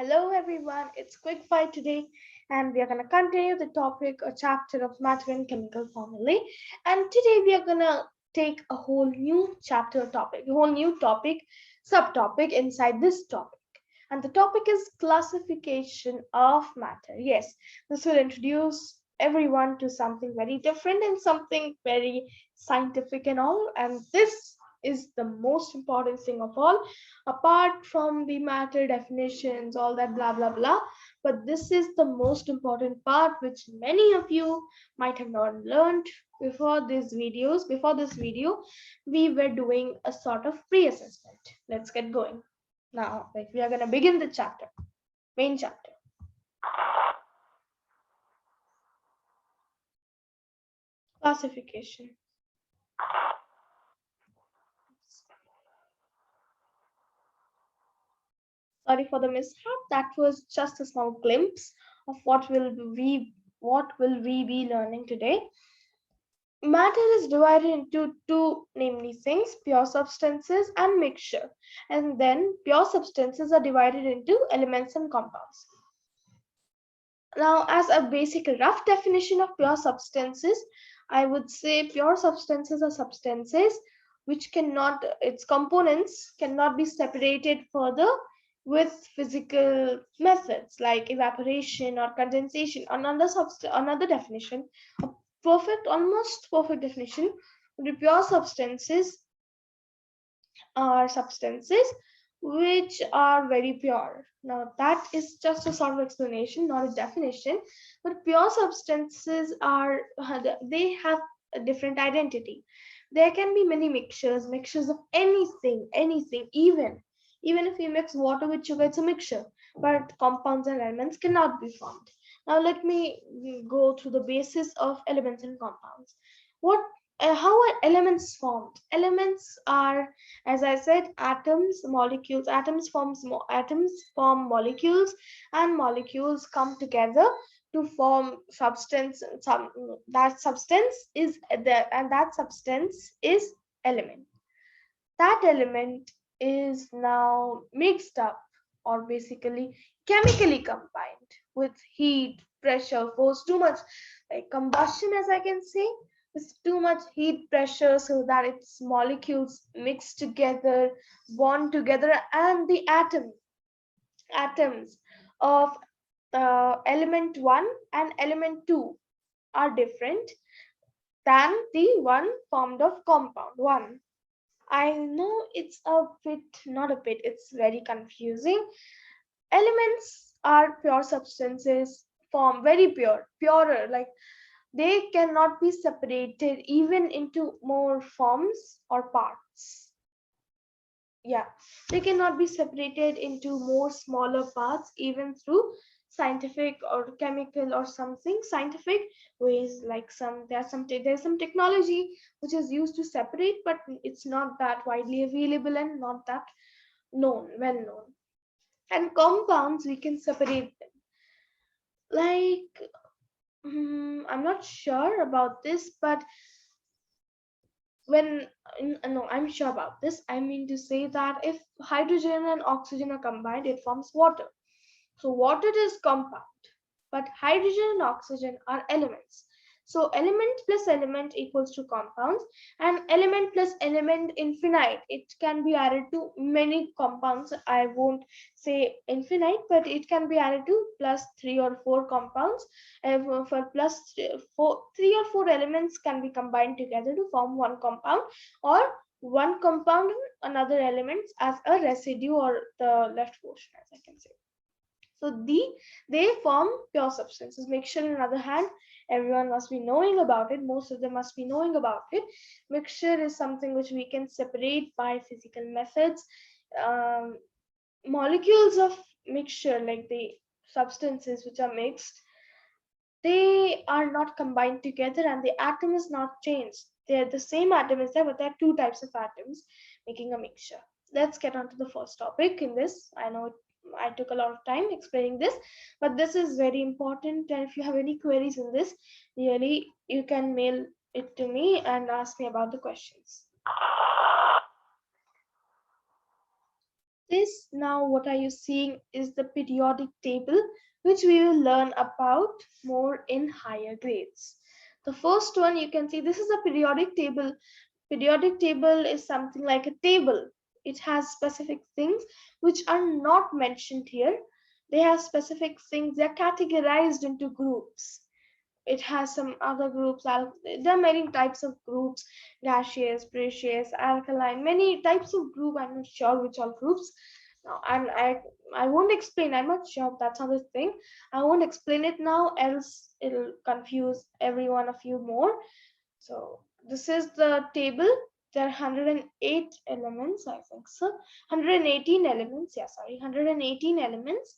Hello everyone, it's Quick Fight today, and we are going to continue the topic, a chapter of matter and chemical formulae. And today we are going to take a whole new chapter topic, a whole new topic, subtopic inside this topic. And the topic is classification of matter. Yes, this will introduce everyone to something very different and something very scientific and all. And this is the most important thing of all, apart from the matter definitions, all that blah blah blah. But this is the most important part, which many of you might have not learned before this video. We were doing a sort of pre-assessment. Let's get going now. Like, we are going to begin the chapter, main chapter. Classification. Sorry for the mishap. That was just a small glimpse of what will we be learning today. Matter is divided into two, namely things, pure substances and mixture. And then pure substances are divided into elements and compounds. Now, as a basic rough definition of pure substances, I would say pure substances are substances which its components cannot be separated further with physical methods like evaporation or condensation. Another definition, a almost perfect definition, would be pure substances are substances which are very pure. Now, that is just a sort of explanation, not a definition. But pure substances are, they have a different identity. There can be many mixtures of anything, even if you mix water with sugar, it's a mixture. But compounds and elements cannot be formed. Now, let me go through the basis of elements and compounds. What how are elements formed? Elements are, as I said, atoms, molecules. Atoms form molecules, and molecules come together to form substance. That substance is there, and that substance is element. That element is now mixed up, or basically chemically combined with heat, pressure, force, too much like combustion, as I can say. There's too much heat pressure so that its molecules mix together, bond together, and the atoms of element 1 and element 2 are different than the one formed of compound 1. I know it's a bit, not a bit, it's very confusing. Elements are pure substances, form very purer, like they cannot be separated even into more forms or parts. Yeah, they cannot be separated into more smaller parts, even through scientific or chemical or something scientific ways. Like there's some technology which is used to separate, but it's not that widely available and not that well known. And compounds, we can separate them. Like, I'm not sure about this, but no, I'm sure about this. I mean to say that if hydrogen and oxygen are combined, it forms water. So water is compound, but hydrogen and oxygen are elements. So element plus element equals to compounds, and element plus element infinite. It can be added to many compounds. I won't say infinite, but it can be added to plus 3 or 4 compounds. For four, 3 or 4 elements can be combined together to form one compound, or one compound and another elements as a residue, or the left portion, as I can say. So they form pure substances. Mixture, on the other hand, everyone must be knowing about it. Most of them must be knowing about it. Mixture is something which we can separate by physical methods. Um, Molecules of mixture, like the substances which are mixed, they are not combined together, and the atom is not changed. They're the same atom is there, but there are two types of atoms making a mixture. Let's get on to the first topic in this. I know I took a lot of time explaining this, but this is very important. And if you have any queries in this, really, you can mail it to me and ask me about the questions. This now, what are you seeing is the periodic table, which we will learn about more in higher grades. The first one, you can see this is a periodic table. Periodic table is something like a table. It has specific things which are not mentioned here. They have specific things, they're categorized into groups. It has some other groups. There are many types of groups: gaseous, precious, alkaline, many types of group. I'm not sure which all groups now, and I won't explain. I'm not sure that's another thing. I won't explain it now, else it'll confuse every one of you more. So this is the table. There are 108 elements, I think so. 118 elements, yeah, sorry, 118 elements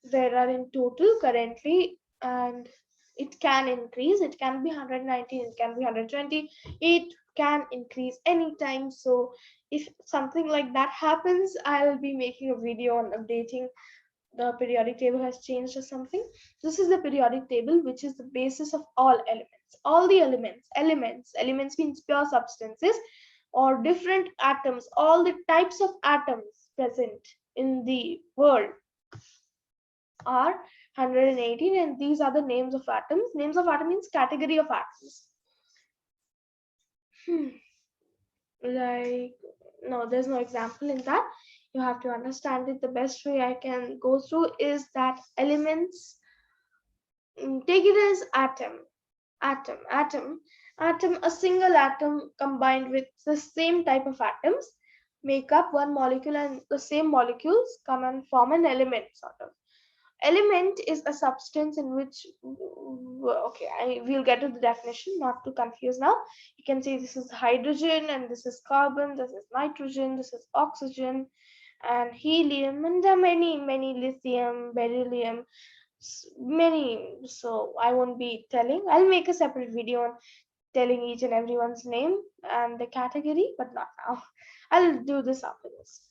there are in total currently, and it can increase. It can be 119, it can be 120. It can increase anytime. So if something like that happens, I'll be making a video on updating the periodic table has changed or something. This is the periodic table, which is the basis of all elements. All the elements means pure substances or different atoms. All the types of atoms present in the world are 118, and these are the names of atoms. Names of atom means category of atoms. Like, no, there's no example in that. You have to understand it. The best way I can go through is that elements, take it as atom. A single atom combined with the same type of atoms make up one molecule, and the same molecules come and form an element, sort of. Element is a substance in which, okay, we'll get to the definition, not to confuse now. You can see this is hydrogen, and this is carbon, this is nitrogen, this is oxygen, and helium, and there are many lithium, beryllium, many. So I won't be telling. I'll make a separate video on telling each and everyone's name and the category, but not now. I'll do this after this.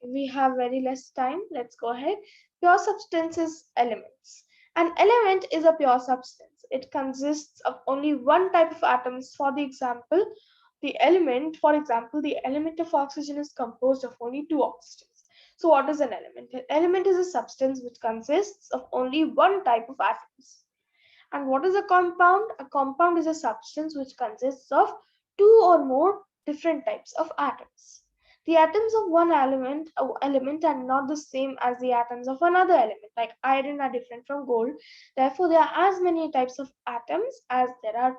We have very less time. Let's go ahead. Pure substances, elements. An element is a pure substance. It consists of only one type of atoms. For example, the element of oxygen is composed of only two oxygens. So what is an element? An element is a substance which consists of only one type of atoms. And what is a compound? A compound is a substance which consists of two or more different types of atoms. The atoms of one element are not the same as the atoms of another element. Like iron are different from gold. Therefore, there are as many types of atoms as there are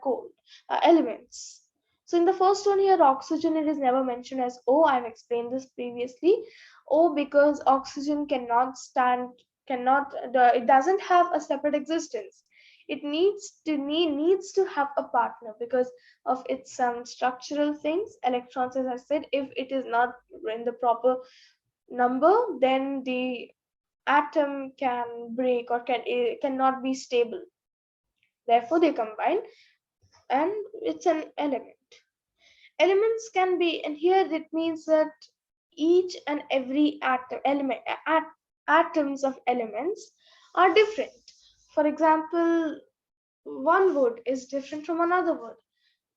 elements. So in the first one here, oxygen, it is never mentioned as O. I've explained this previously. O, because oxygen it doesn't have a separate existence. It needs to have a partner because of its some structural things. Electrons, as I said, if it is not in the proper number, then the atom can break or cannot be stable. Therefore, they combine, and it's an element. Elements can be, and here it means that each and every atoms of elements are different. For example, one wood is different from another wood.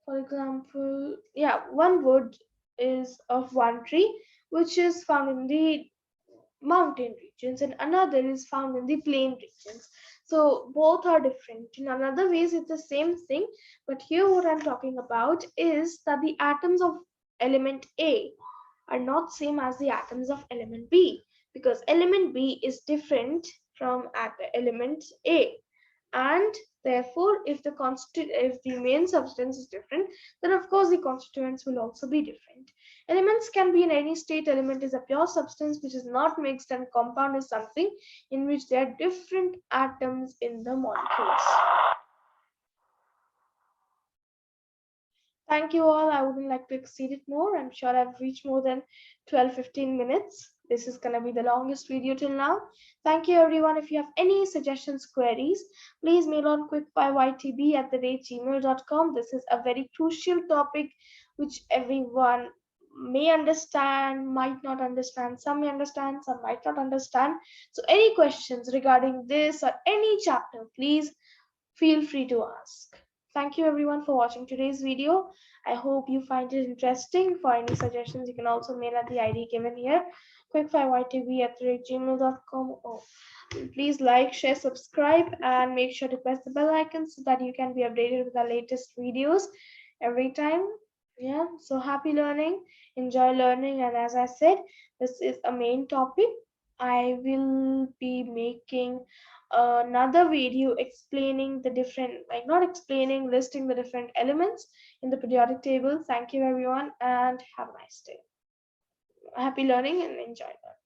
For example, yeah, one wood is of one tree which is found in the mountain regions, and another is found in the plain regions. So both are different. In another ways, it's the same thing, but here what I'm talking about is that the atoms of element A are not same as the atoms of element B, because element B is different from element A, and therefore if the main substance is different, then of course the constituents will also be different. Elements can be in any state. Element is a pure substance which is not mixed, and compound is something in which there are different atoms in the molecules. Thank you all. I wouldn't like to exceed it more. I'm sure I've reached more than 12-15 minutes. This is going to be the longest video till now. Thank you, everyone. If you have any suggestions, queries, please mail on quickfireytb@gmail.com. This is a very crucial topic which everyone may understand, might not understand. Some may understand, some might not understand. So any questions regarding this or any chapter, please feel free to ask. Thank you everyone for watching today's video. I hope you find it interesting. For any suggestions, you can also mail at the ID given here, quick5ytv@gmail.com. Oh, please like, share, subscribe, and make sure to press the bell icon so that you can be updated with our latest videos every time. Yeah, so happy learning, enjoy learning, and as I said, this is a main topic. I will be making another video explaining the different, like not explaining, listing the different elements in the periodic table. Thank you everyone and have a nice day. Happy learning and enjoy learning.